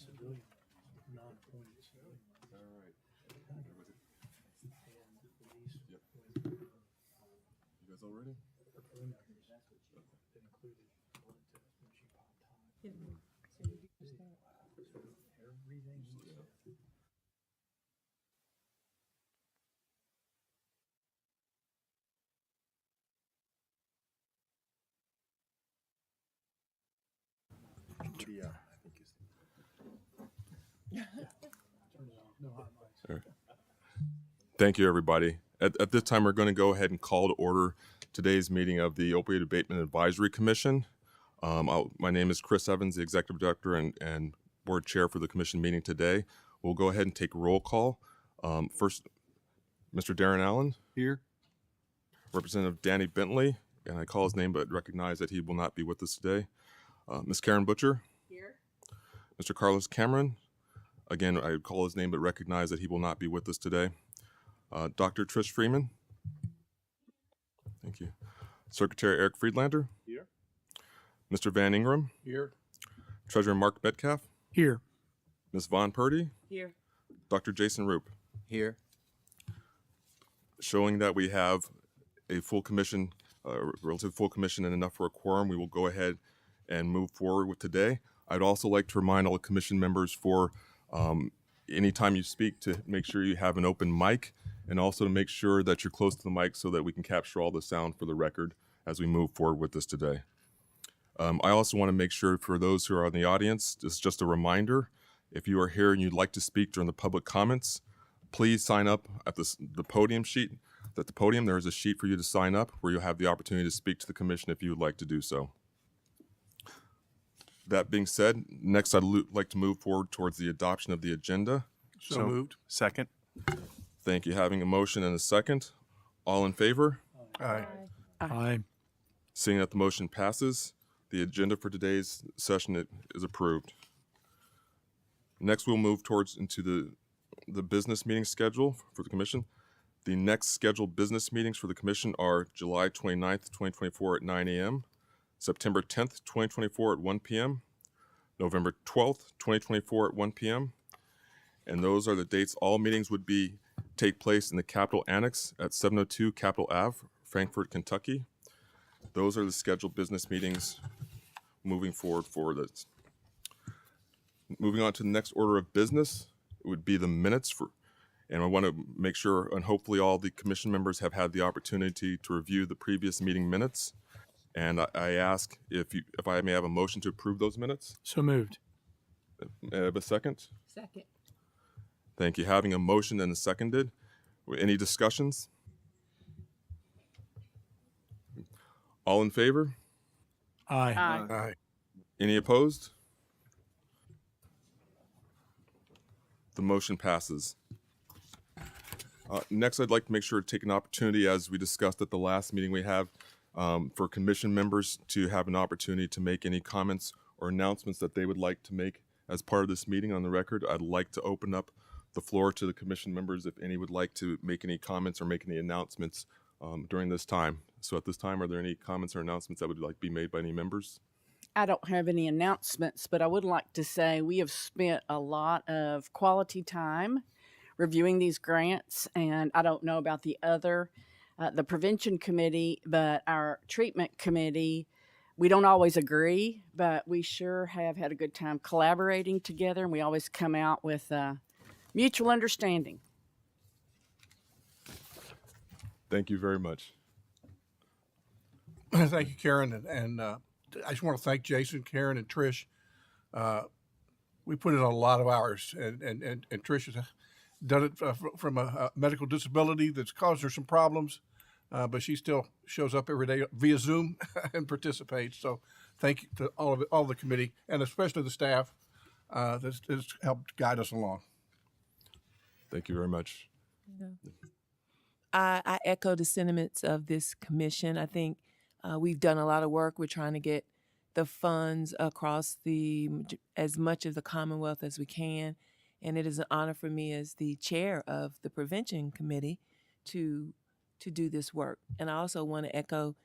civilian, non-appointed civilian. All right. And the lease Yep. with You guys all ready? her preliminaries that included blood test when she popped hot. So everything he said. Yeah. Turn it off. No hot mics. All right. Thank you, everybody. At this time, we're going to go ahead and call to order today's meeting of the Opioid Abatement Advisory Commission. My name is Chris Evans, the Executive Director and Board Chair for the Commission meeting today. We'll go ahead and take roll call. First, Mr. Darren Allen. Here. Representative Danny Bentley, and I call his name but recognize that he will not be with us today. Ms. Karen Butcher. Here. Mr. Carlos Cameron. Again, I call his name but recognize that he will not be with us today. Dr. Trish Freeman. Thank you. Secretary Eric Friedlander. Here. Mr. Van Ingram. Here. Treasurer Mark Metcalf. Here. Ms. Vaughn Purdy. Here. Dr. Jason Roop. Here. Showing that we have a full commission, relative full commission and enough for a quorum, we will go ahead and move forward with today. I'd also like to remind all the commission members for anytime you speak to make sure you have an open mic, and also to make sure that you're close to the mic so that we can capture all the sound for the record as we move forward with this today. I also want to make sure for those who are in the audience, just a reminder, if you are here and you'd like to speak during the public comments, please sign up at the podium sheet. At the podium, there is a sheet for you to sign up where you'll have the opportunity to speak to the commission if you would like to do so. That being said, next I'd like to move forward towards the adoption of the agenda. So moved. Second. Thank you. Having a motion and a second. All in favor? Aye. Aye. Seeing that the motion passes, the agenda for today's session is approved. Next, we'll move into the business meeting schedule for the commission. The next scheduled business meetings for the commission are July 29th, 2024 at 9 a.m., September 10th, 2024 at 1 p.m., November 12th, 2024 at 1 p.m., and those are the dates all meetings would take place in the Capitol Annex at 702 Capitol Ave, Frankfort, Kentucky. Those are the scheduled business meetings moving forward for this. Moving on to the next order of business, it would be the minutes and I want to make sure, and hopefully all the commission members have had the opportunity to review the previous meeting minutes. And I ask if I may have a motion to approve those minutes. So moved. May I have a second? Second. Thank you. Having a motion and a seconded. Any discussions? All in favor? Aye. Aye. Aye. Any opposed? The motion passes. Next, I'd like to make sure to take an opportunity, as we discussed at the last meeting we have, for commission members to have an opportunity to make any comments or announcements that they would like to make as part of this meeting on the record. I'd like to open up the floor to the commission members if any would like to make any comments or make any announcements during this time. So at this time, are there any comments or announcements that would like to be made by any members? I don't have any announcements, but I would like to say we have spent a lot of quality time reviewing these grants, and I don't know about the prevention committee, but our treatment committee, we don't always agree, but we sure have had a good time collaborating together, and we always come out with mutual understanding. Thank you very much. Thank you, Karen. And I just want to thank Jason, Karen, and Trish. We put in a lot of hours, and Trish has done it from a medical disability that's caused her some problems, but she still shows up every day via Zoom and participates. So thank you to all the committee, and especially the staff that's helped guide us along. Thank you very much. I echo the sentiments of this commission. I think we've done a lot of work. We're trying to get the funds across as much of the Commonwealth as we can. And it is an honor for me as the chair of the prevention committee to do this work. And I also want to echo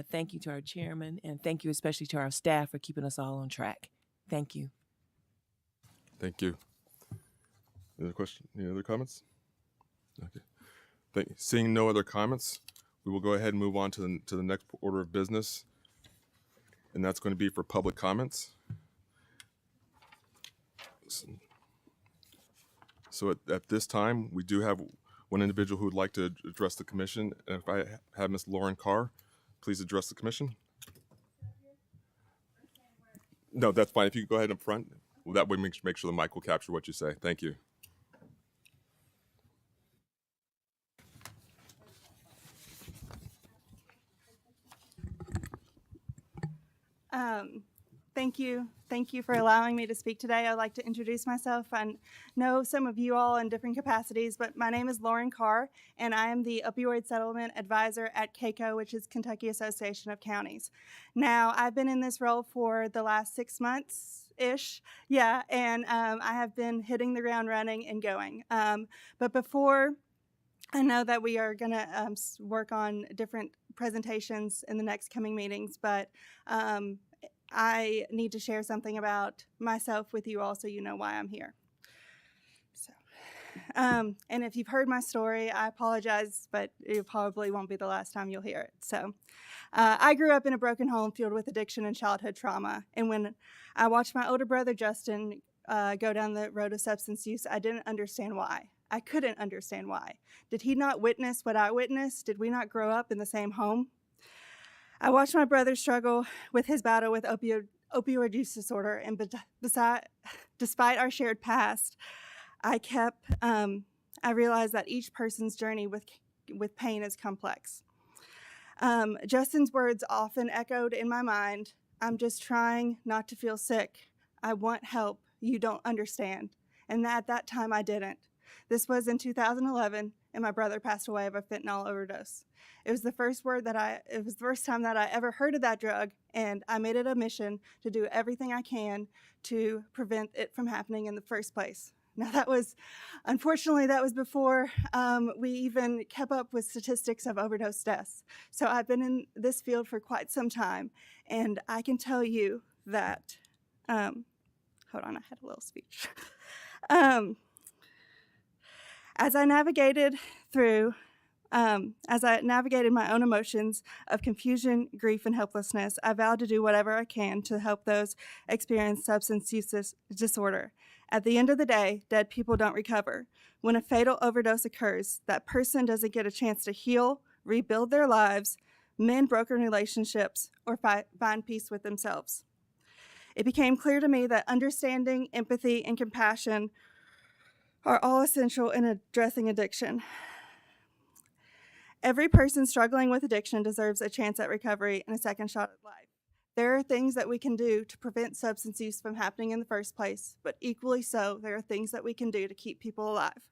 thank you to our chairman, and thank you especially to our staff for keeping us all on track. Thank you. Thank you. Any other question? Any other comments? Okay. Seeing no other comments, we will go ahead and move on to the next order of business, and that's going to be for public comments. So at this time, we do have one individual who would like to address the commission. And if I have Ms. Lauren Carr, please address the commission. No, that's fine. If you could go ahead up front, well, that way make sure the mic will capture what you say. Thank you. Thank you. Thank you for allowing me to speak today. I'd like to introduce myself. I know some of you all in different capacities, but my name is Lauren Carr, and I am the Opioid Settlement Advisor at KACO, which is Kentucky Association of Counties. Now, I've been in this role for the last 6 months-ish, yeah, and I have been hitting the ground running and going. But before, I know that we are going to work on different presentations in the next coming meetings, but I need to share something about myself with you all so you know why I'm here. So, and if you've heard my story, I apologize, but it probably won't be the last time you'll hear it. So, I grew up in a broken home filled with addiction and childhood trauma. And when I watched my older brother, Justin, go down the road of substance use, I didn't understand why. I couldn't understand why. Did he not witness what I witnessed? Did we not grow up in the same home? I watched my brother struggle with his battle with opioid use disorder, and despite our shared past, I realized that each person's journey with pain is complex. Justin's words often echoed in my mind, "I'm just trying not to feel sick. I want help. You don't understand." And at that time, I didn't. This was in 2011, and my brother passed away of a fentanyl overdose. It was the first time that I ever heard of that drug, and I made it a mission to do everything I can to prevent it from happening in the first place. Now unfortunately, that was before we even kept up with statistics of overdose deaths. So I've been in this field for quite some time, and I can tell you that, hold on, I had a little speech. As I navigated my own emotions of confusion, grief, and helplessness, I vowed to do whatever I can to help those experience substance use disorder. At the end of the day, dead people don't recover. When a fatal overdose occurs, that person doesn't get a chance to heal, rebuild their lives, mend broken relationships, or find peace with themselves. It became clear to me that understanding, empathy, and compassion are all essential in addressing addiction. Every person struggling with addiction deserves a chance at recovery and a second shot at life. There are things that we can do to prevent substance use from happening in the first place, but equally so, there are things that we can do to keep people alive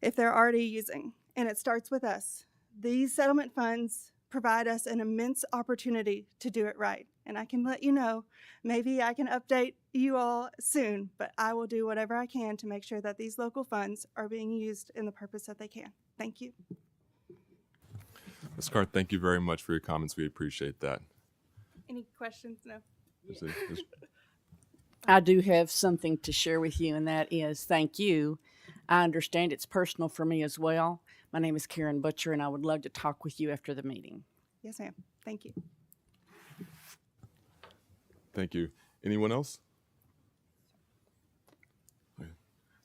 if they're already using, and it starts with us. These settlement funds provide us an immense opportunity to do it right. And I can let you know, maybe I can update you all soon, but I will do whatever I can to make sure that these local funds are being used in the purpose that they can. Thank you. Ms. Carr, thank you very much for your comments. We appreciate that. Any questions? No. I do have something to share with you, and that is thank you. I understand it's personal for me as well. My name is Karen Butcher, and I would love to talk with you after the meeting. Yes, ma'am. Thank you. Thank you. Anyone else? Okay.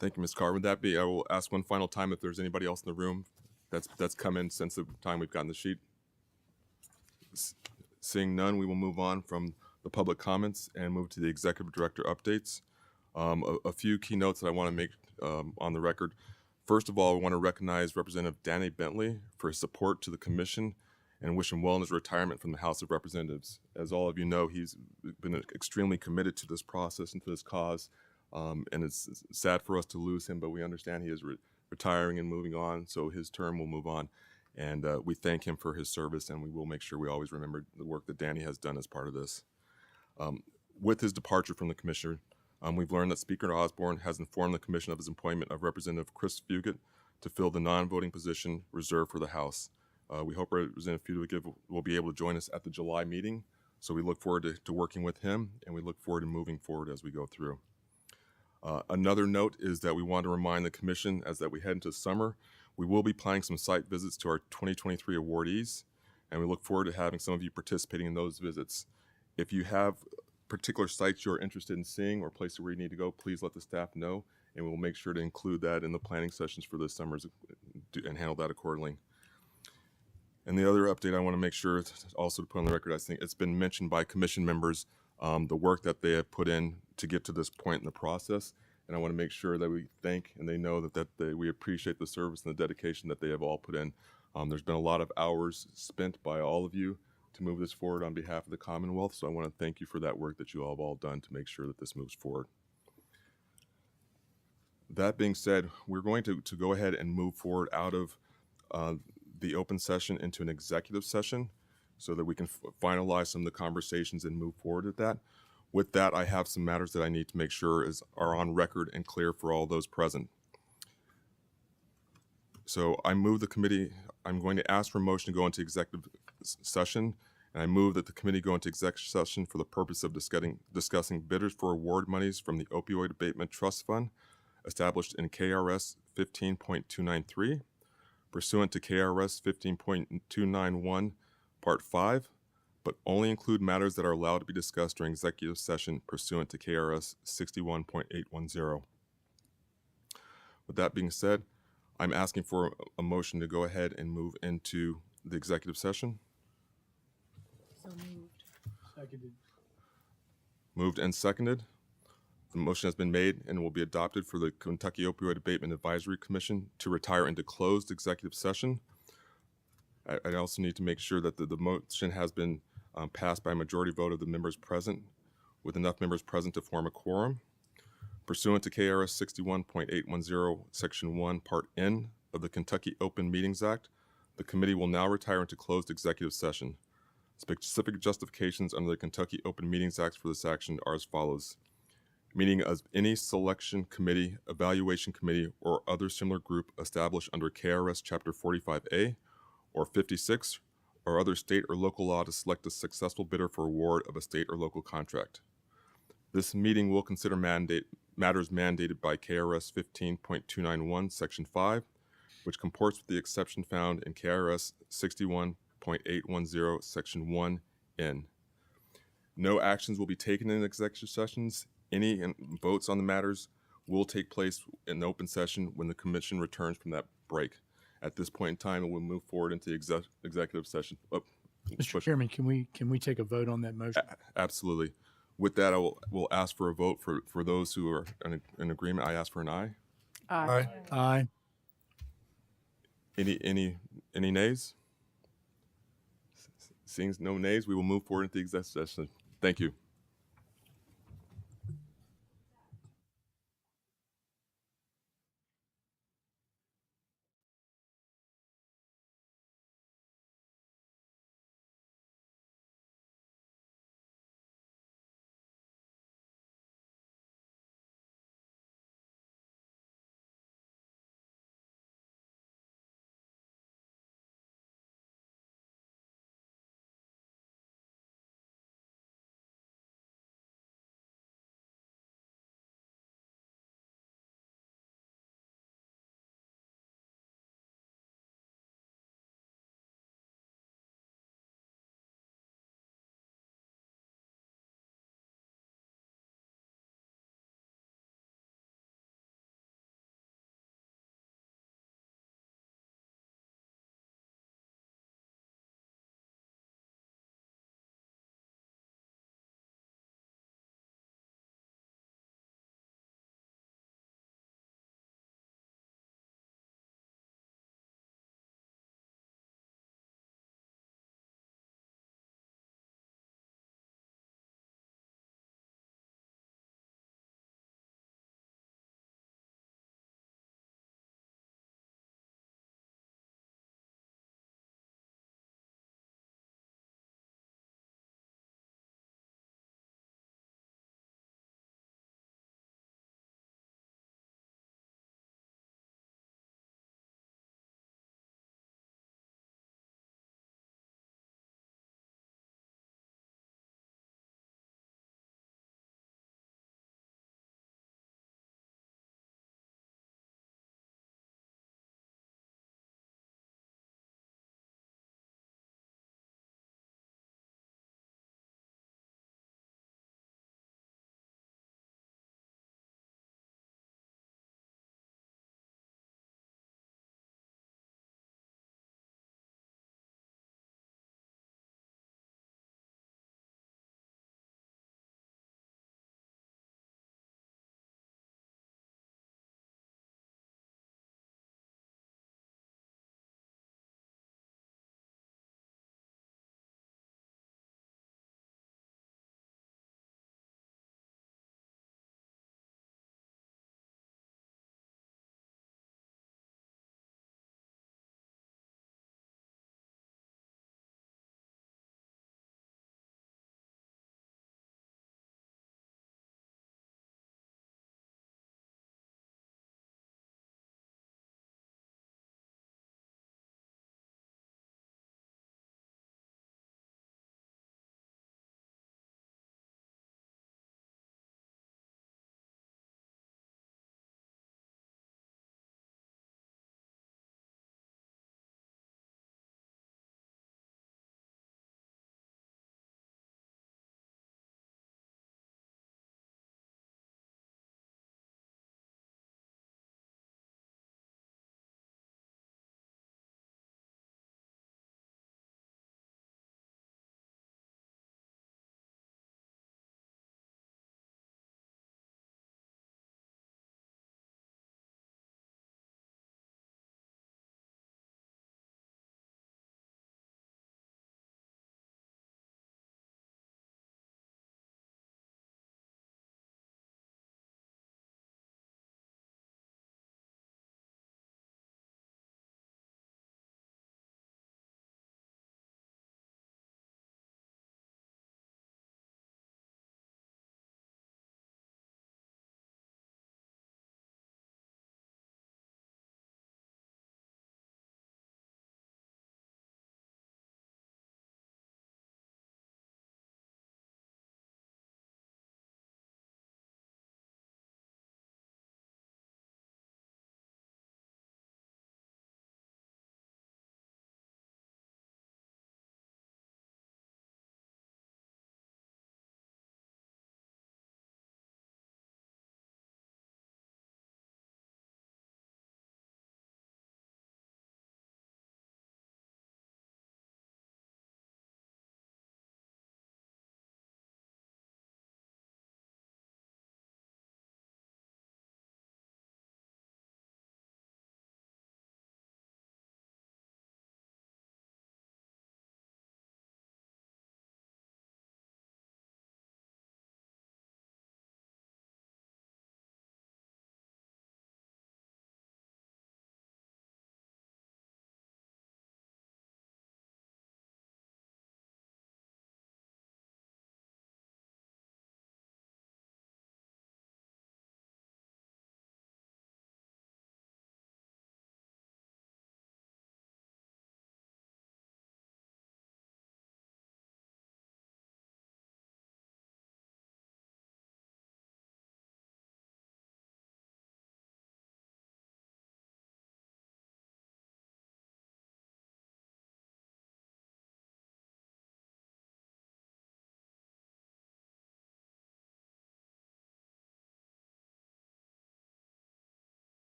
Thank you, Ms. Carr. Would that be, I will ask one final time if there's anybody else in the room that's come in since the time we've gotten the sheet. Seeing none, we will move on from the public comments and move to the executive director updates. A few key notes that I want to make on the record. First of all, I want to recognize Representative Danny Bentley for his support to the commission and wish him well in his retirement from the House of Representatives. As all of you know, he's been extremely committed to this process and to this cause, and it's sad for us to lose him, but we understand he is retiring and moving on, so his term will move on. And we thank him for his service, and we will make sure we always remember the work that Danny has done as part of this. With his departure from the commissioner, we've learned that Speaker Osborne has informed the commission of his appointment of Representative Chris Fugit to fill the non-voting position reserved for the House. We hope Representative Fugit will be able to join us at the July meeting, so we look forward to working with him, and we look forward to moving forward as we go through. Another note is that we want to remind the commission as that we head into summer, we will be planning some site visits to our 2023 awardees, and we look forward to having some of you participating in those visits. If you have particular sites you're interested in seeing or places where you need to go, please let the staff know, and we'll make sure to include that in the planning sessions for this summer and handle that accordingly. And the other update I want to make sure also to put on the record, I think it's been mentioned by commission members, the work that they have put in to get to this point in the process. And I want to make sure that we thank and they know we appreciate the service and the dedication that they have all put in. There's been a lot of hours spent by all of you to move this forward on behalf of the Commonwealth. So I want to thank you for that work that you all have all done to make sure that this moves forward. That being said, we're going to go ahead and move forward out of the open session into an executive session so that we can finalize some of the conversations and move forward with that. With that, I have some matters that I need to make sure are on record and clear for all those present. So I move the committee, I'm going to ask for a motion to go into executive session, and I move that the committee go into executive session for the purpose of discussing bidders for award monies from the Opioid Abatement Trust Fund established in KRS 15.293, pursuant to KRS 15.291, Part 5, but only include matters that are allowed to be discussed during executive session pursuant to KRS 61.810. With that being said, I'm asking for a motion to go ahead and move into the executive session. So moved. Seconded. Moved and seconded. The motion has been made and will be adopted for the Kentucky Opioid Abatement Advisory Commission to retire into closed executive session. I also need to make sure that the motion has been passed by a majority vote of the members present, with enough members present to form a quorum. Pursuant to KRS 61.810, Section 1, Part N of the Kentucky Open Meetings Act, the committee will now retire into closed executive session. Specific justifications under the Kentucky Open Meetings Act for this action are as follows. Meaning of any selection committee, evaluation committee, or other similar group established under KRS Chapter 45A or 56 or other state or local law to select a successful bidder for award of a state or local contract. This meeting will consider matters mandated by KRS 15.291, Section 5, which comports with the exception found in KRS 61.810, Section 1N. No actions will be taken in executive sessions. Any votes on the matters will take place in open session when the commission returns from that break. At this point in time, we'll move forward into executive session. Mr. Chairman, can we take a vote on that motion? Absolutely. With that, we'll ask for a vote for those who are in agreement. I ask for an aye. Aye. Aye. Any nays? Seeing no nays, we will move forward into the executive session. Thank you.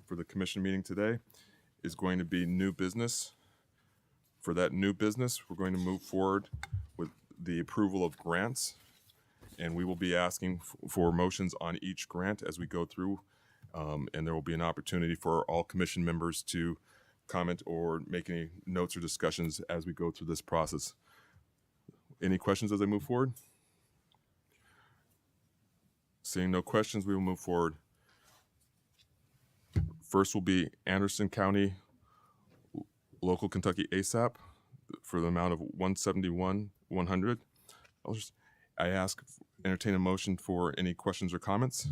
for the commission meeting today is going to be new business. For that new business, we're going to move forward with the approval of grants, and we will be asking for motions on each grant as we go through, and there will be an opportunity for all commission members to comment or make any notes or discussions as we go through this process. Any questions as I move forward? Seeing no questions, we will move forward. First will be Anderson County Local Kentucky ASAP for the amount of $171,100. I entertain a motion for any questions or comments.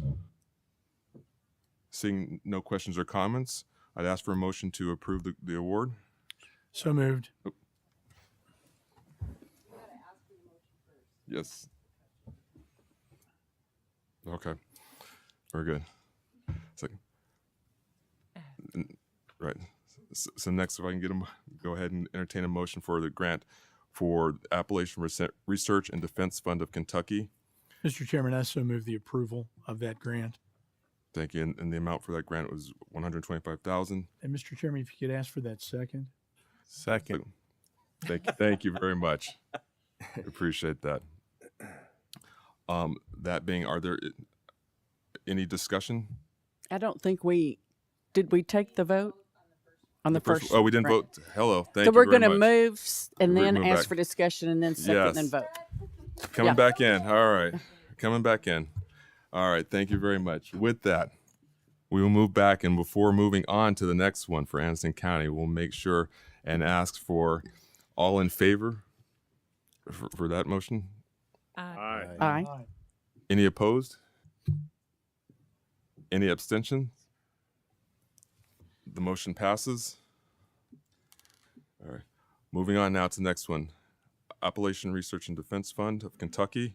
Seeing no questions or comments, I'd ask for a motion to approve the award. So moved. Yes. Okay. Very good. Second. Right. So next, if I can go ahead and entertain a motion for the grant for Appalachian Research and Defense Fund of Kentucky. Mr. Chairman, I so move the approval of that grant. Thank you. And the amount for that grant was $125,000. And Mr. Chairman, if you could ask for that second. Second. Thank you very much. Appreciate that. That being, are there any discussion? I don't think did we take the vote on the first? Oh, we didn't right. vote. Hello. Thank So you we're very going to much. move and We're then gonna move ask back. for discussion and then second Yes. and vote. Coming Yeah. back in. All right. Coming back in. All right. Thank you very much. With that, we will move back. And before moving on to the next one for Anderson County, we'll make sure and ask for all in favor for that motion. Aye. Any opposed? Any abstentions? The motion passes. All right. Moving on now to the next one. Appalachian Research and Defense Fund of Kentucky.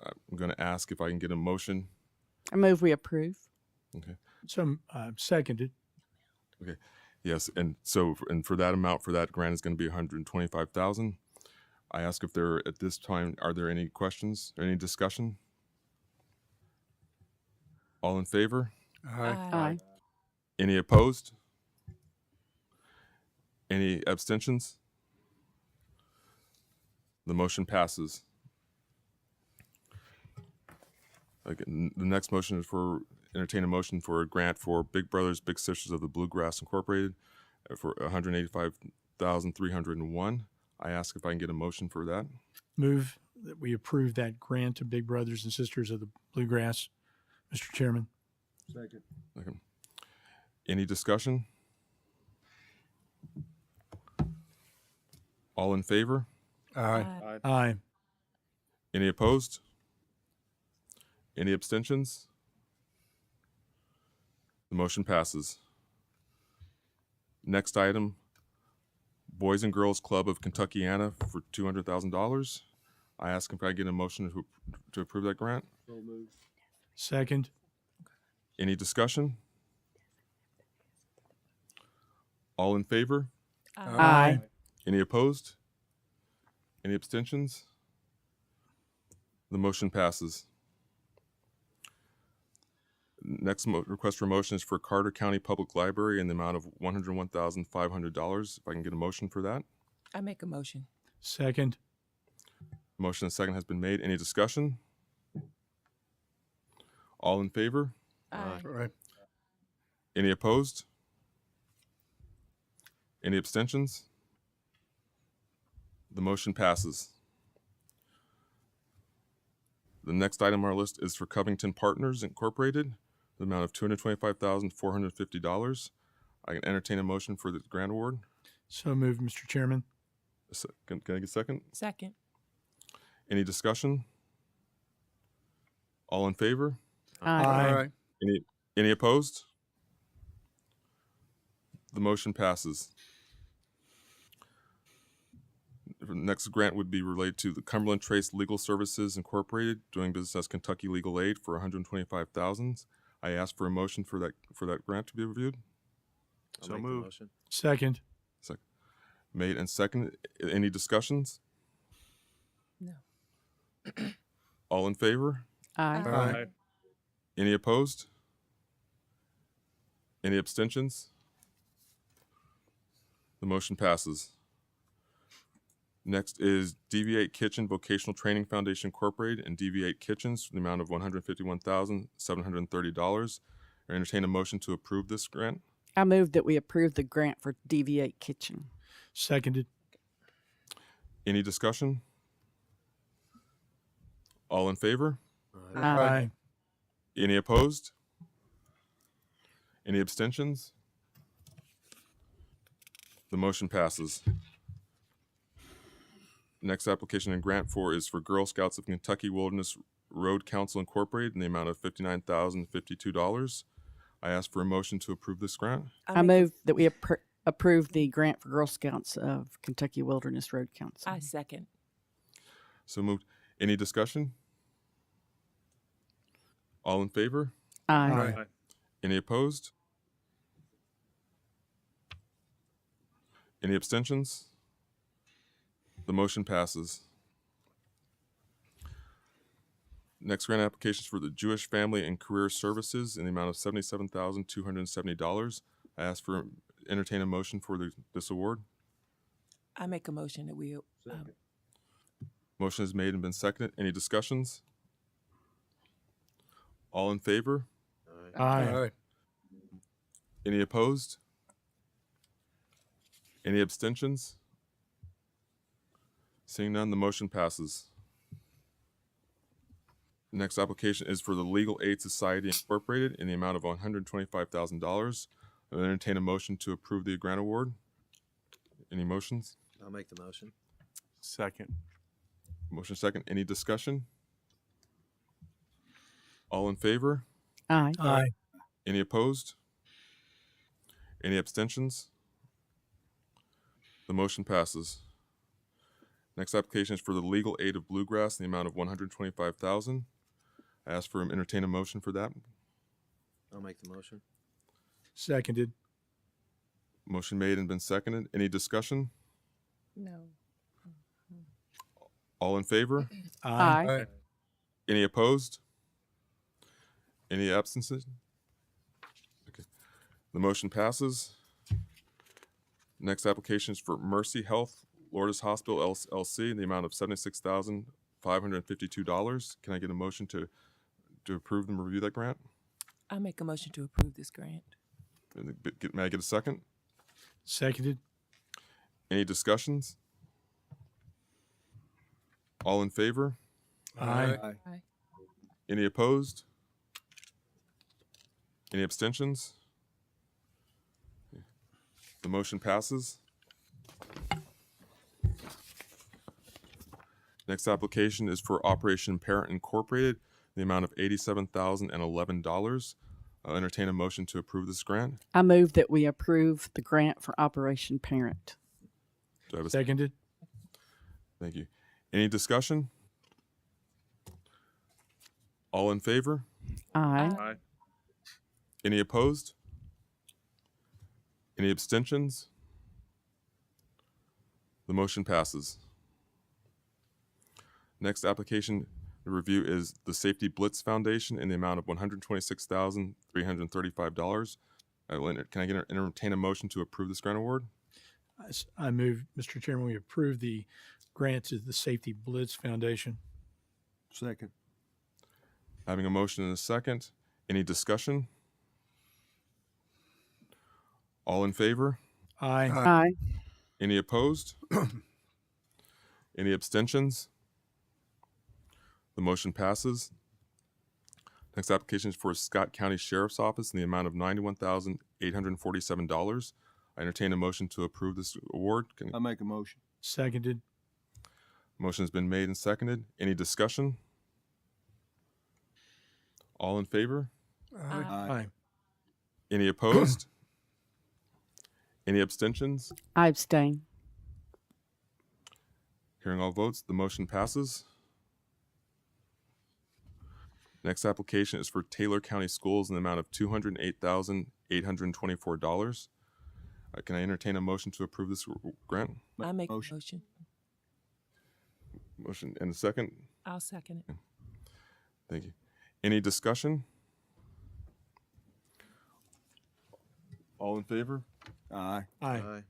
I'm going to ask if I can get a motion. I move we approve. Okay. So seconded. Okay. Yes. And so, for that amount for that grant is going to be $125,000. I ask if there, at this time, are there any questions, any discussion? All in favor? Aye. Any opposed? Any abstentions? The motion passes. Again, the next motion is entertain a motion for a grant for Big Brothers Big Sisters of the Bluegrass Incorporated for $185,301. I ask if I can get a motion for that. Move that we approve that grant to Big Brothers and Sisters of the Bluegrass, Mr. Chairman. Okay. Any discussion? All in favor? Aye. Aye. Any opposed? Any abstentions? The motion passes. Next item, Boys and Girls Club of Kentuckiana for $200,000. I ask if I get a motion to approve that grant. Second. Any discussion? All in favor? Aye. Any opposed? Any abstentions? The motion passes. Next request for motion is for Carter County Public Library in the amount of $101,500. If I can get a motion for that. I make a motion. Second. Motion and second has been made. Any discussion? All in favor? Aye. All right. Any opposed? Any abstentions? The motion passes. The next item on our list is for Covington Partners Incorporated, the amount of $225,450. I can entertain a motion for the grant award. So moved, Mr. Chairman. Can I get a second? Second. Any discussion? All in favor? Aye. All right. Any opposed? The motion passes. The next grant would be related to the Cumberland Trace Legal Services Incorporated, doing business as Kentucky Legal Aid for $125,000. I ask for a motion for that grant to be reviewed. So moved. Second. Made and seconded. Any discussions? No. Uh, All in favor? Aye. Aye. Any opposed? Any abstentions? The motion passes. Next is Deviate Kitchen Vocational Training Foundation Incorporated and Deviate Kitchens for the amount of $151,730. I entertain a motion to approve this grant. I move that we approve the grant for Deviate Kitchen. Seconded. Any discussion? All in favor? Aye. Any opposed? Any abstentions? The motion passes. Next application and grant is for Girl Scouts of Kentucky Wilderness Road Council Incorporated in the amount of $59,052. I ask for a motion to approve this grant. I move that we approve the grant for Girl Scouts of Kentucky Wilderness Road Council. I second. So moved. Any discussion? All in favor? Aye. Aye. Any opposed? Any abstentions? The motion passes. Next grant applications for the Jewish Family and Career Services in the amount of $77,270. I ask for entertain a motion for this award. I make a motion that we, Motion is made and been seconded. Any discussions? All in favor? Aye. Any opposed? Any abstentions? Seeing none, the motion passes. Next application is for the Legal Aid Society Incorporated in the amount of $125,000. I'll entertain a motion to approve the grant award. Any motions? I'll make the motion. Second. Motion second. Any discussion? All in favor? Aye. Aye. Any opposed? Any abstentions? The motion passes. Next application is for the Legal Aid of Bluegrass in the amount of $125,000. I ask for entertain a motion for that. I'll make the motion. Seconded. Motion made and been seconded. Any discussion? no. All in favor? Aye. Any opposed? Any absences? Okay. The motion passes. Next application is for Mercy Health Lourdes Hospital LLC in the amount of $76,552. Can I get a motion to approve and review that grant? I make a motion to approve this grant. May I get a second? Seconded. Any discussions? All in favor? Aye. Any opposed? Any abstentions? The motion passes. Next application is for Operation Parent Incorporated, the amount of $87,011. I'll entertain a motion to approve this grant. I move that we approve the grant for Operation Parent. Do I have a Seconded. Thank you. Any discussion? All in favor? Aye. Any opposed? Any abstentions? The motion passes. Next application to review is the Safety Blitz Foundation in the amount of $126,335. Can I entertain a motion to approve this grant award? I move, Mr. Chairman, we approve the grant to the Safety Blitz Foundation. Second. Having a motion and a second. Any discussion? All in favor? Aye. Aye. Any opposed? Any abstentions? The motion passes. Next application is for Scott County Sheriff's Office in the amount of $91,847. I entertain a motion to approve this award. I make a motion. Seconded. Motion has been made and seconded. Any discussion? All in favor? Aye. Any opposed? Any abstentions? I abstain. Hearing all votes, the motion passes. Next application is for Taylor County Schools in the amount of $208,824. Can I entertain a motion to approve this grant? I make a Motion. motion. Motion and a second. I'll second it. Thank you. Any discussion? All in favor? Aye. Aye.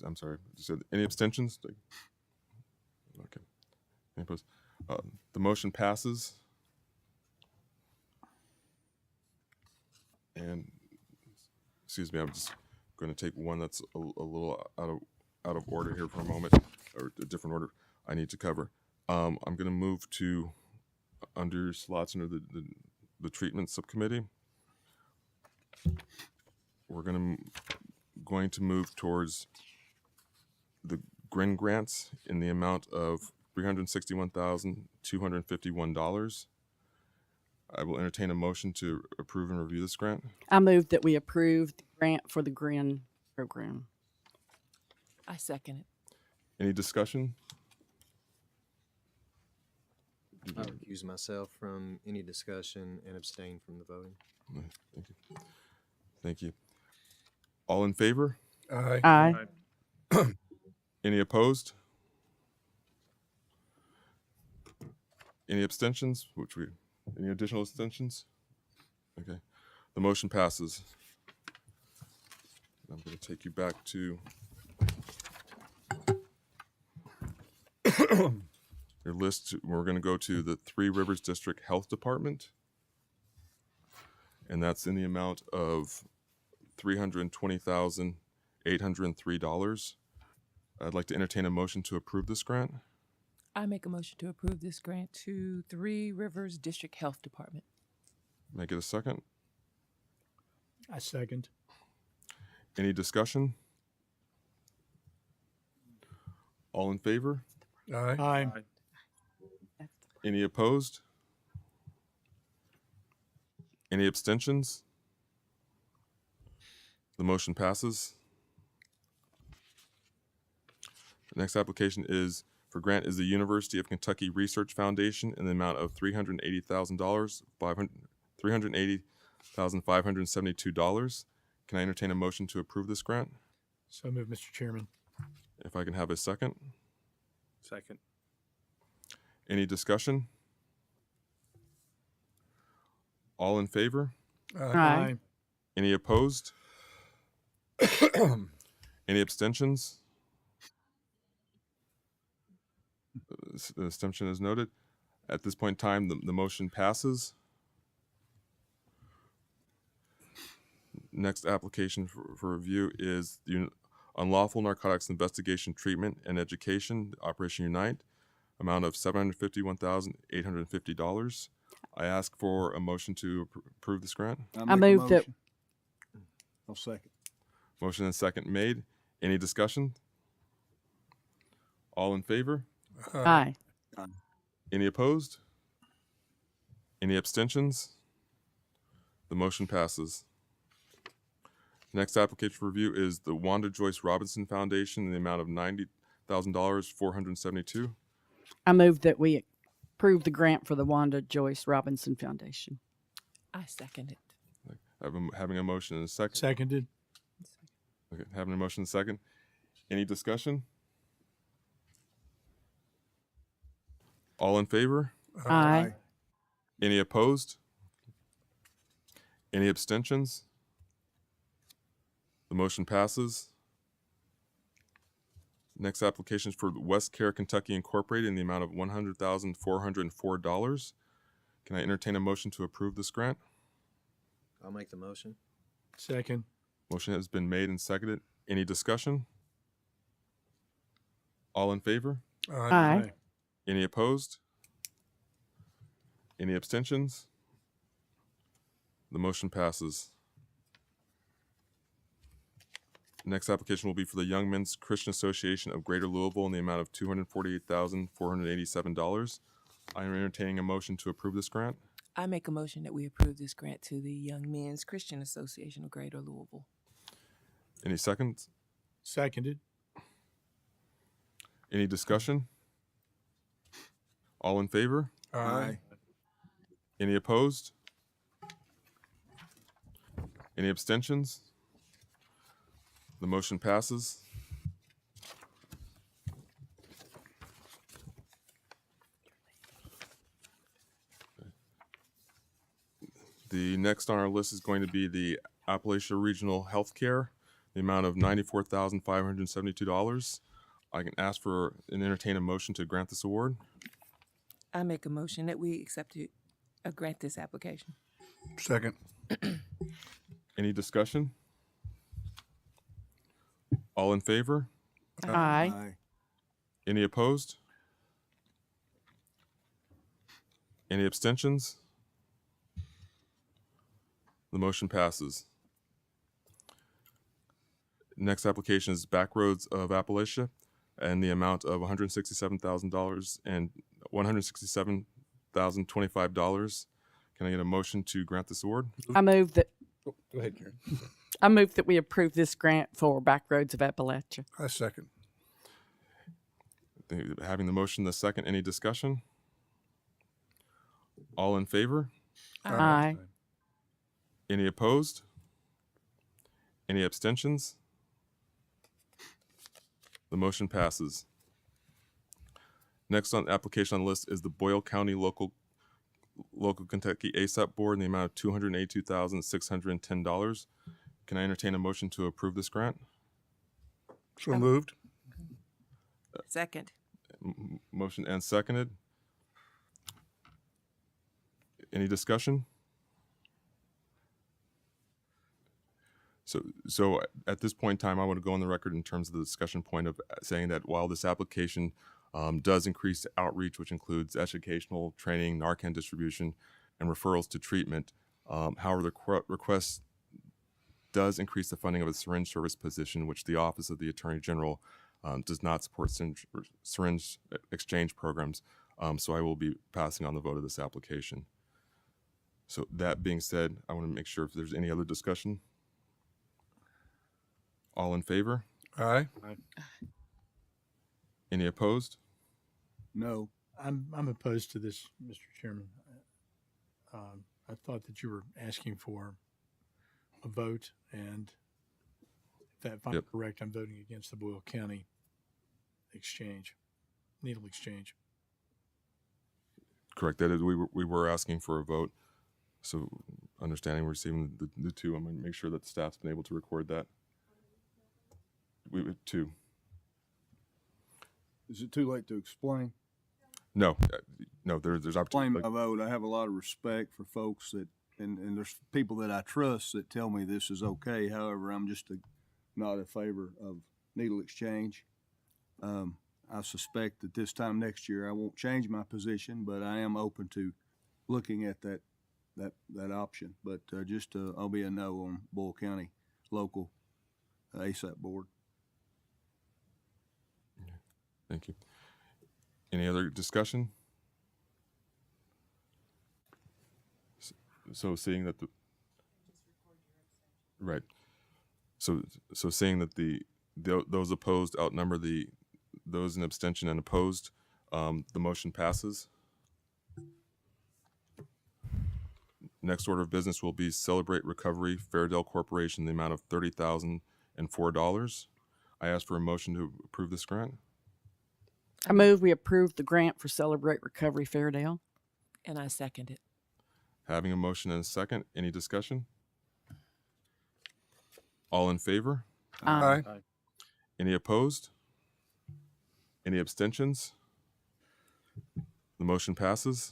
I'm sorry, you said any abstentions? Okay. Any opposed? The motion passes. And, excuse me, I'm just going to take one that's a little out of order here for a moment, or a different order I need to cover. I'm going to move to under slots under the treatment subcommittee. We're going to move towards the GRIN grants in the amount of $361,251. I will entertain a motion to approve and review this grant. I move that we approve the grant for the GRIN program. I second it. Any discussion? I recuse myself from any discussion and abstain from the voting. Thank you. Thank you. All in favor? Aye. Aye. Any opposed? Any abstentions? Any additional abstentions? Okay. The motion passes. I'm going to take you back to your list. We're going to go to the Three Rivers District Health Department. And that's in the amount of $320,803. I'd like to entertain a motion to approve this grant. I make a motion to approve this grant to Three Rivers District Health Department. May I get a second? I second. Any discussion? All in favor? Aye. Aye. Any opposed? Any abstentions? The motion passes. The next application is for grant is the University of Kentucky Research Foundation in the amount of $380,000, $380,572. Can I entertain a motion to approve this grant? So move, Mr. Chairman. If I can have a second. Second. Any discussion? All in favor? Aye. Any opposed? Any abstentions? The abstention is noted. At this point in time, the motion passes. Next application for review is the Unlawful Narcotics Investigation, Treatment, and Education, Operation Unite, amount of $751,850. I ask for a motion to approve this grant. I move that. I'll second. Motion and second made. Any discussion? All in favor? Aye. Any opposed? Any abstentions? The motion passes. Next application for review is the Wanda Joyce Robinson Foundation in the amount of $90,472. I move that we approve the grant for the Wanda Joyce Robinson Foundation. I second it. Having a motion and a second. Seconded. Okay, having a motion and a second. Any discussion? All in favor? Aye. Any opposed? Any abstentions? The motion passes. Next application is for West Care Kentucky Incorporated in the amount of $100,404. Can I entertain a motion to approve this grant? I'll make the motion. Second. Motion has been made and seconded. Any discussion? All in favor? Aye. Any opposed? Any abstentions? The motion passes. Next application will be for the Young Men's Christian Association of Greater Louisville in the amount of $248,487. I am entertaining a motion to approve this grant. I make a motion that we approve this grant to the Young Men's Christian Association of Greater Louisville. Any seconds? Seconded. Any discussion? All in favor? Aye. Any opposed? Any abstentions? The motion passes. The next on our list is going to be the Appalachia Regional Healthcare, the amount of $94,572. I can ask for and entertain a motion to grant this award. I make a motion that we accept it, grant this application. Second. Any discussion? All in favor? Aye. Any opposed? Any abstentions? The motion passes. Next application is Backroads of Appalachia and the amount of $167,000 and $167,025. Can I get a motion to grant this award? I move that Go ahead, Karen. we approve this grant for Backroads of Appalachia. I second. Having the motion, the second, any discussion? All in favor? Aye. Any opposed? Any abstentions? The motion passes. Next on the application on the list is the Boyle County Local Kentucky ASAP Board in the amount of $282,610. Can I entertain a motion to approve this grant? So moved. Second. Motion and seconded. Any discussion? So at this point in time, I want to go on the record in terms of the discussion point of saying that while this application does increase outreach, which includes educational training, Narcan distribution, and referrals to treatment, however, the request does increase the funding of a syringe service position, which the Office of the Attorney General does not support syringe exchange programs. So I will be passing on the vote of this application. So that being said, I want to make sure if there's any other discussion. All in favor? Aye. Any opposed? No. I'm opposed to this, Mr. Chairman. I thought that you were asking for a vote, and if I'm correct, I'm voting against the Boyle County needle exchange. Correct. That is, we were asking for a vote. So understanding we're receiving the two, I'm going to make sure that the staff's been able to record that. We would two. Is it too late to explain? No, there's Explain opportunity. my vote. I have a lot of respect for folks that, and there's people that I trust that tell me this is okay. However, I'm just not in favor of needle exchange. I suspect that this time next year I won't change my position, but I am open to looking at that option. But I'll be a no on Boyle County local ASAP board. Thank you. Any other discussion? So seeing that right. So seeing that those opposed outnumber those in abstention and opposed, the motion passes. Next order of business will be Celebrate Recovery Fairdale Corporation, the amount of $30,004. I ask for a motion to approve this grant. I move we approve the grant for Celebrate Recovery Fairdale. And I second it. Having a motion and a second, any discussion? All in favor? Aye. Any opposed? Any abstentions? The motion passes.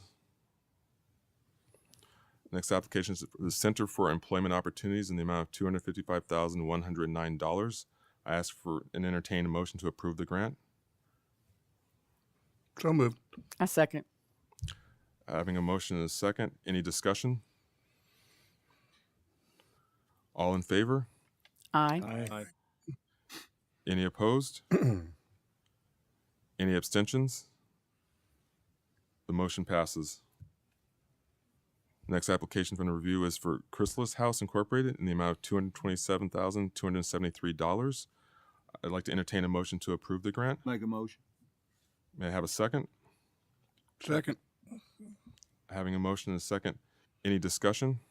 Next application is the Center for Employment Opportunities in the amount of $255,109. I ask for and entertain a motion to approve the grant. So moved. I second. Having a motion and a second, any discussion? All in favor? Aye. Any opposed? Any abstentions? The motion passes. Next application for the review is for Chrysalis House Incorporated in the amount of $227,273. I'd like to entertain a motion to approve the grant. Make a motion. May I have a second? Second. Having a motion and a second, any discussion?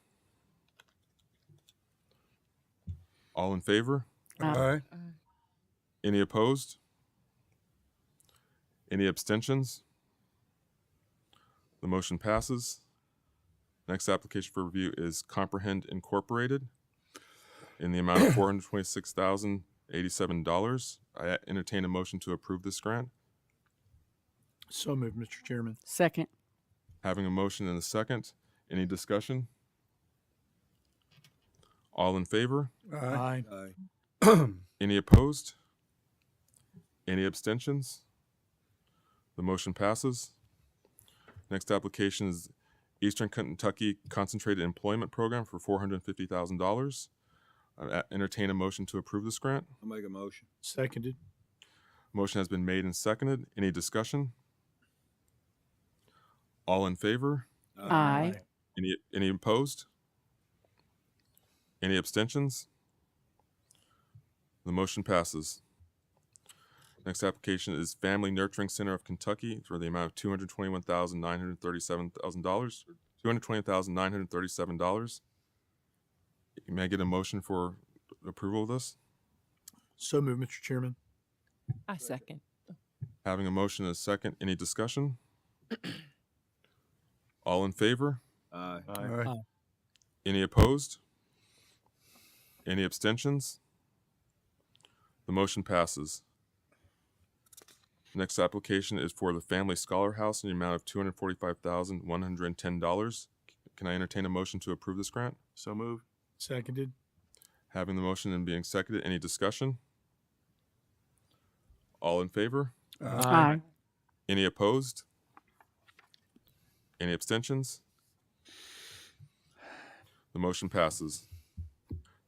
All in favor? Aye. Any opposed? Any abstentions? The motion passes. Next application for review is Comprehend Incorporated in the amount of $426,087. I entertain a motion to approve this grant. So moved, Mr. Chairman. Second. Having a motion and a second, any discussion? All in favor? Aye. Any opposed? Any abstentions? The motion passes. Next application is Eastern Kentucky Concentrated Employment Program for $450,000. Entertain a motion to approve this grant. I'll make a motion. Seconded. Motion has been made and seconded. Any discussion? All in favor? Aye. Any opposed? Any abstentions? The motion passes. Next application is Family Nurturing Center of Kentucky for the amount of $220,937. May I get a motion for approval of this? So moved, Mr. Chairman. I second. Having a motion and a second, any discussion? All in favor? Aye. Aye. Any opposed? Any abstentions? The motion passes. Next application is for the Family Scholar House in the amount of $245,110. Can I entertain a motion to approve this grant? So moved. Seconded. Having the motion and being seconded, any discussion? All in favor? Aye. Any opposed? Any abstentions? The motion passes.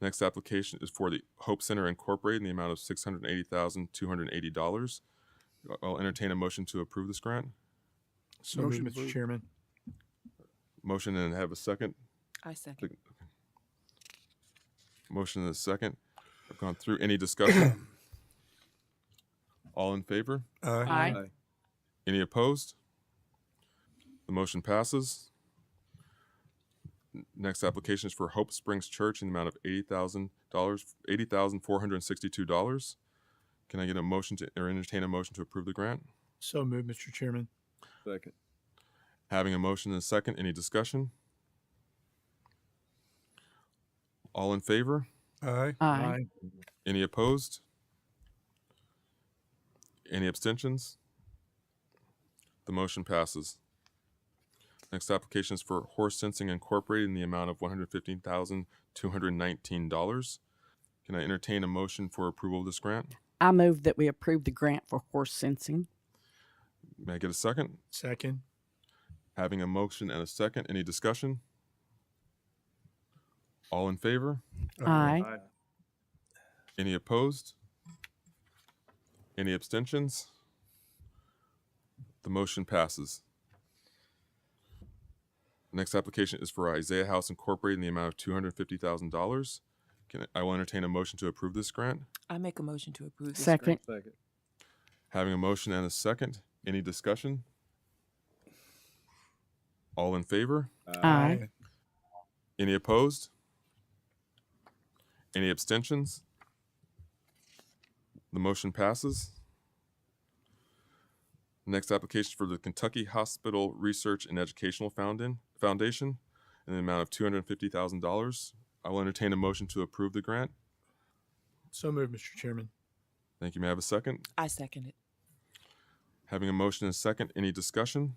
Next application is for the Hope Center Incorporated in the amount of $680,280. I'll entertain a motion to approve this grant. So Motion moved, Mr. approved. Chairman. Motion and have a second. I second. Motion and a second. I've gone through. Any discussion? All in favor? Aye. Any opposed? The motion passes. Next application is for Hope Springs Church in the amount of $80,462. Can I get a motion to, or entertain a motion to approve the grant? So moved, Mr. Chairman. Second. Having a motion and a second, any discussion? All in favor? Aye. Aye. Any opposed? Any abstentions? The motion passes. Next application is for Horse Sensing Incorporated in the amount of $115,219. Can I entertain a motion for approval of this grant? I move that we approve the grant for horse sensing. May I get a second? Second. Having a motion and a second, any discussion? All in favor? Aye. Any opposed? Any abstentions? The motion passes. Next application is for Isaiah House Incorporated in the amount of $250,000. I will entertain a motion to approve this grant. I make a motion to approve this Second. grant. Second. Having a motion and a second, any discussion? All in favor? Aye. Any opposed? Any abstentions? The motion passes. Next application for the Kentucky Hospital Research and Educational Foundation in the amount of $250,000. I will entertain a motion to approve the grant. So moved, Mr. Chairman. Thank you. May I have a second? I second it. Having a motion and a second, any discussion?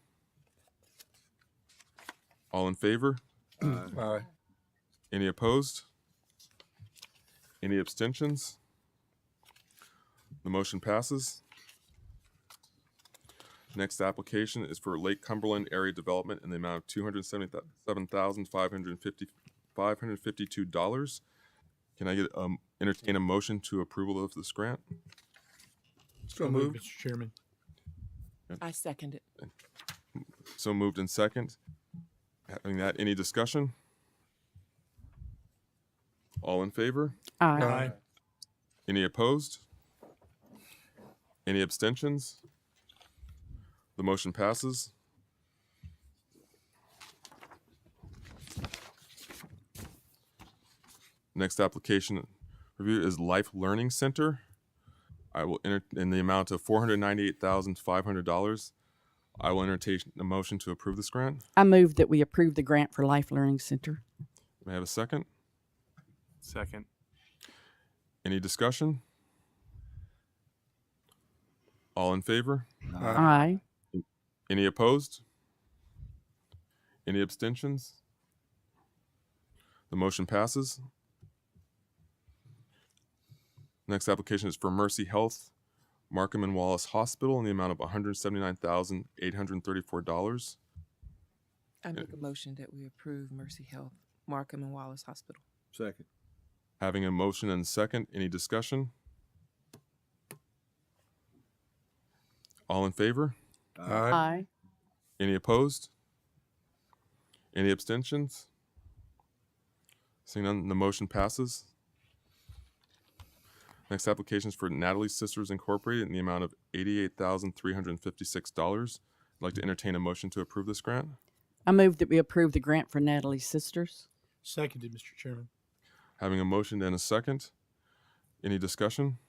All in favor? Aye. Any opposed? Any abstentions? The motion passes. Next application is for Lake Cumberland Area Development in the amount of $277,552. Can I entertain a motion to approval of this grant? So moved. Mr. Chairman. I second it. So moved in second. Having that, any discussion? All in favor? Aye. Any opposed? Any abstentions? The motion passes. Next application review is Life Learning Center. I will enter in the amount of $498,500. I will entertain a motion to approve this grant. I move that we approve the grant for Life Learning Center. May I have a second? Second. Any discussion? All in favor? Aye. Any opposed? Any abstentions? The motion passes. Next application is for Mercy Health, Markham and Wallace Hospital in the amount of $179,834. I make a motion that we approve Mercy Health, Markham and Wallace Hospital. Second. Having a motion and a second, any discussion? All in favor? Aye. Any opposed? Any abstentions? Seeing none, the motion passes. Next application is for Natalie Sisters Incorporated in the amount of $88,356. I'd like to entertain a motion to approve this grant. I move that we approve the grant for Natalie's Sisters. Seconded, Mr. Chairman. Having a motion and a second, any discussion?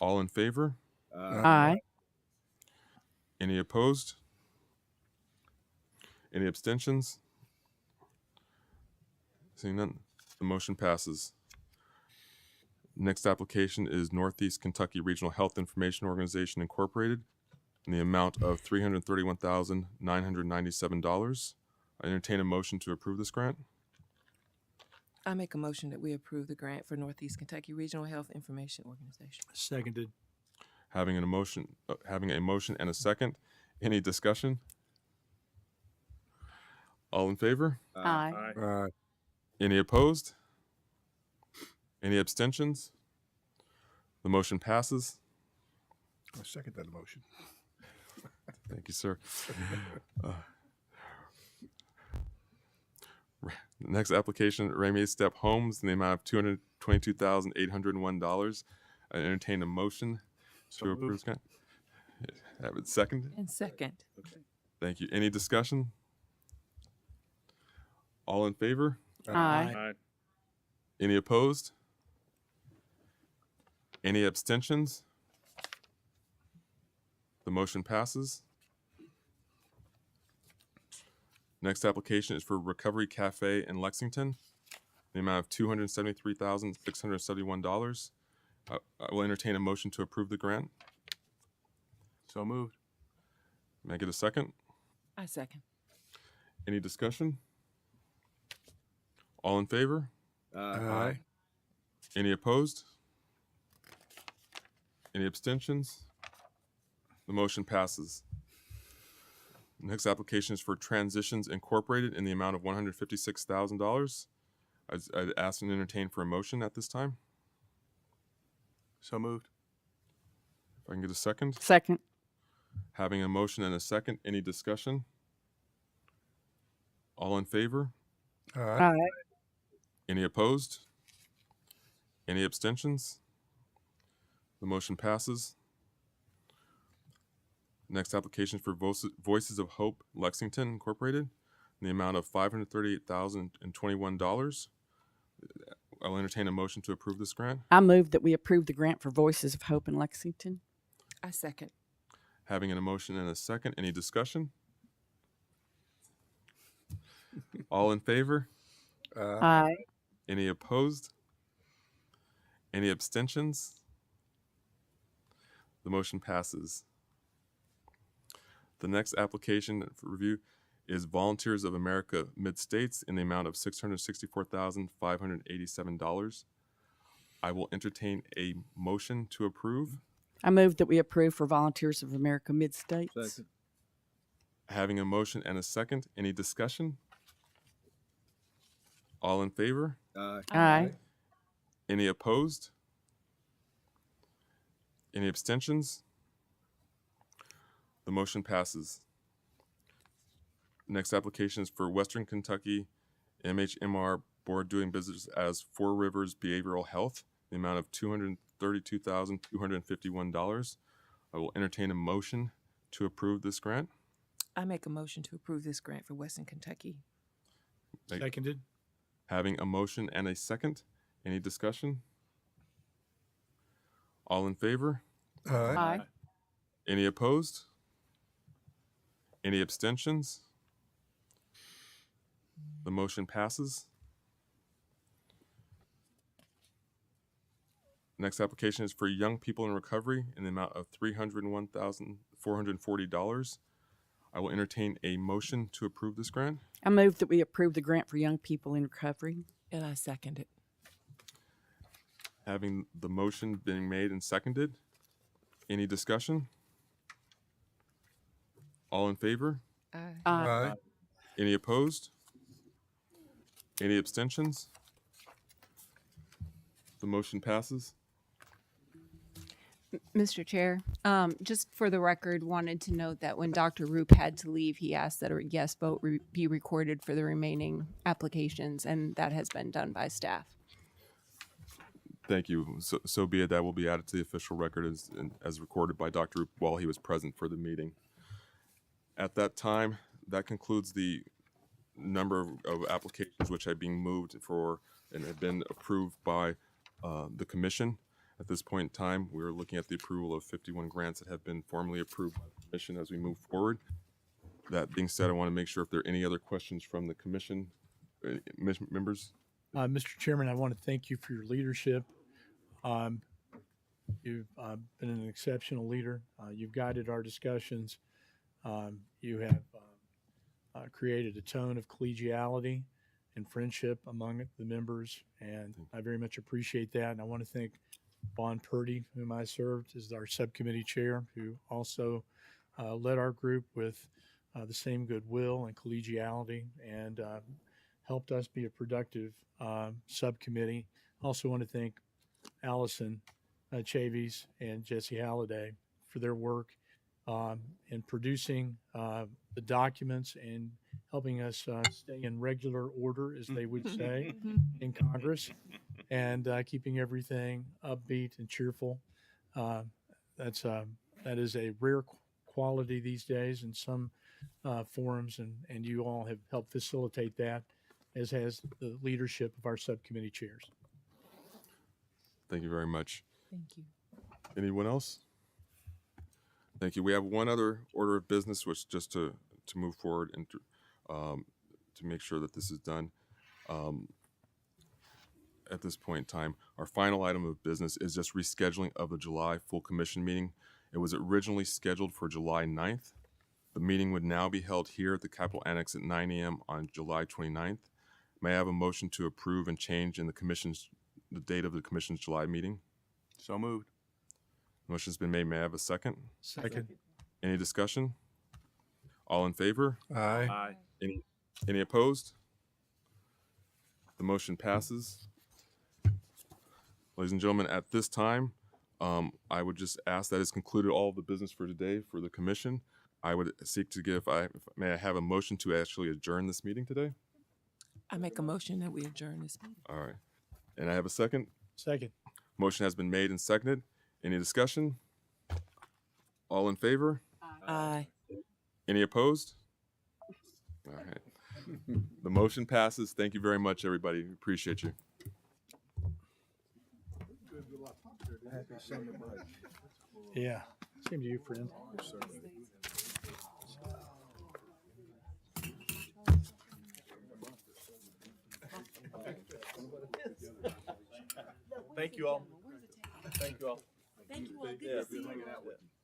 All in favor? Aye. Any opposed? Any abstentions? Seeing none, the motion passes. Next application is Northeast Kentucky Regional Health Information Organization Incorporated in the amount of $331,997. I entertain a motion to approve this grant. I make a motion that we approve the grant for Northeast Kentucky Regional Health Information Organization. Seconded. Having a motion and a second, any discussion? All in favor? Aye. Any opposed? Any abstentions? The motion passes. I second that motion. Thank you, sir. Next application, Ramier Step Homes in the amount of $222,801. I entertain a motion to approve this grant. Have it seconded. And second. Thank you. Any discussion? All in favor? Aye. Any opposed? Any abstentions? The motion passes. Next application is for Recovery Cafe in Lexington, the amount of $273,671. I will entertain a motion to approve the grant. So moved. May I get a second? I second. Any discussion? All in favor? Aye. Any opposed? Any abstentions? The motion passes. Next application is for Transitions Incorporated in the amount of $156,000. I'd ask and entertain for a motion at this time. So moved. If I can get a second. Second. Having a motion and a second, any discussion? All in favor? Aye. Any opposed? Any abstentions? The motion passes. Next application for Voices of Hope Lexington Incorporated in the amount of $538,021. I'll entertain a motion to approve this grant. I move that we approve the grant for Voices of Hope in Lexington. I second. Having a motion and a second, any discussion? All in favor? Aye. Any opposed? Any abstentions? The motion passes. The next application for review is Volunteers of America Mid-States in the amount of $664,587. I will entertain a motion to approve. I move that we approve for Volunteers of America Mid-States. Second. Having a motion and a second, any discussion? All in favor? Aye. Any opposed? Any abstentions? The motion passes. Next application is for Western Kentucky MHMR Board doing business as Four Rivers Behavioral Health, the amount of $232,251. I will entertain a motion to approve this grant. I make a motion to approve this grant for Western Kentucky. Seconded. Having a motion and a second, any discussion? All in favor? Aye. Any opposed? Any abstentions? The motion passes. Next application is for young people in recovery in the amount of $301,440. I will entertain a motion to approve this grant. I move that we approve the grant for young people in recovery. And I second it. Having the motion being made and seconded, any discussion? All in favor? Aye. Any opposed? Any abstentions? The motion passes. Mr. Chair, just for the record, wanted to note that when Dr. Roop had to leave, he asked that a yes vote be recorded for the remaining applications, and that has been done by staff. Thank you. So be it. That will be added to the official record as recorded by Dr. Roop while he was present for the meeting. At that time, that concludes the number of applications which have been moved for and have been approved by the commission. At this point in time, we're looking at the approval of 51 grants that have been formally approved by the commission as we move forward. That being said, I want to make sure if there are any other questions from the commission members. Mr. Chairman, I want to thank you for your leadership. You've been an exceptional leader. You've guided our discussions. You have created a tone of collegiality and friendship among the members, and I very much appreciate that. And I want to thank Vaughn Purdy, whom I served as our subcommittee chair, who also led our group with the same goodwill and collegiality and helped us be a productive subcommittee. Also want to thank Allison Chavies and Jesse Halliday for their work in producing the documents and helping us stay in regular order, as they would say, in Congress, and keeping everything upbeat and cheerful. That is a rare quality these days in some forums, and you all have helped facilitate that, as has the leadership of our subcommittee chairs. Thank you very much. Thank you. Anyone else? Thank you. We have one other order of business, which just to move forward and to make sure that this is done. At this point in time, our final item of business is just rescheduling of the July full commission meeting. It was originally scheduled for July 9th. The meeting would now be held here at the Capitol Annex at 9 a.m. on July 29th. May I have a motion to approve and change in the date of the commission's July meeting? So moved. Motion's been made. May I have a second? Second. Any discussion? All in favor? Aye. Aye. Any opposed? The motion passes. Ladies and gentlemen, at this time, I would just ask that has concluded all of the business for today for the commission. I would seek to may I have a motion to actually adjourn this meeting today? I make a motion that we adjourn this meeting. All right. And I have a second? Second. Motion has been made and seconded. Any discussion? All in favor? Aye. Any opposed? All right. The motion passes. Thank you very much, everybody. Appreciate you. Yeah. Same to you, friend. Thank you all. Thank you all. Thank you all. Good to see you.